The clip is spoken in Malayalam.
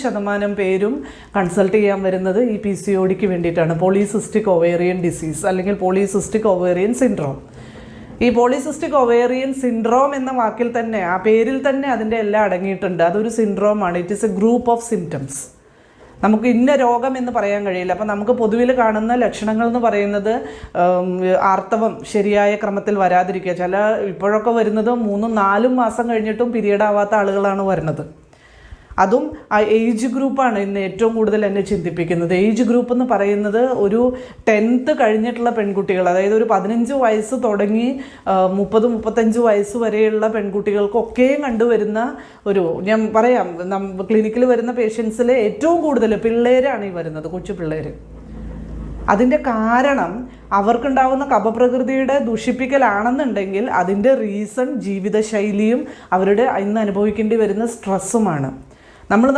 90% പേരും കൺസൾട്ട് ചെയ്യാൻ വരുന്നത് ഈ PCODക്ക് വേണ്ടിയിട്ടാണ്. പോളിസിസ്റ്റിക് ഒവേറിയൻ ഡിസീസ് അല്ലെങ്കിൽ പോളിസിസ്റ്റിക് ഒവേറിയൻ സിൻഡ്രോം. ഈ പോളിസിസ്റ്റിക് ഒവേറിയൻ സിൻഡ്രോം എന്ന വാക്കിൽ തന്നെ, ആ പേരിൽ തന്നെ അതിൻ്റെ എല്ലാം അടങ്ങിയിട്ടുണ്ട്. അതൊരു സിൻഡ്രോമാണ്. It is a group of symptoms. നമുക്ക് ഇന്ന രോഗം എന്ന് പറയാൻ കഴിയില്ല. അപ്പം നമുക്ക് പൊതുവിൽ കാണുന്ന ലക്ഷണങ്ങൾ എന്ന് പറയുന്നത് ആർത്തവം ശരിയായ ക്രമത്തിൽ വരാതിരിക്കുക. ഇപ്പോഴൊക്കെ വരുന്നത് 3-4 മാസം കഴിഞ്ഞിട്ടും പീരീഡ് ആവാത്ത ആളുകളാണ് വരുന്നത്. അതും ആ ഏജ് ഗ്രൂപ്പാണ് ഇന്ന് ഏറ്റവും കൂടുതൽ എന്നെ ചിന്തിപ്പിക്കുന്നത്. ഏജ് ഗ്രൂപ്പ് എന്ന് പറയുന്നത് ഒരു 10th കഴിഞ്ഞിട്ടുള്ള പെൺകുട്ടികൾ, അതായത് ഒരു 15 വയസ്സ് തുടങ്ങി 30-35 വയസ്സ് വരെയുള്ള പെൺകുട്ടികൾക്കൊക്കെയും കണ്ടുവരുന്ന ഞാൻ പറയാം, ക്ലിനിക്കിൽ വരുന്ന പേഷ്യൻസിൽ ഏറ്റവും കൂടുതൽ പിള്ളേരാണ് ഈ വരുന്നത്, കൊച്ചു പിള്ളേർ. അതിൻ്റെ കാരണം അവർക്കുണ്ടാവുന്ന കഫപ്രകൃതിയുടെ ദൂഷിപ്പിക്കലാണെന്നുണ്ടെങ്കിൽ അതിൻ്റെ റീസൺ ജീവിതശൈലിയും അവരുടെ ഇന്ന് അനുഭവിക്കേണ്ടി വരുന്ന സ്ട്രെസ്സുമാണ്. നമ്മുടെ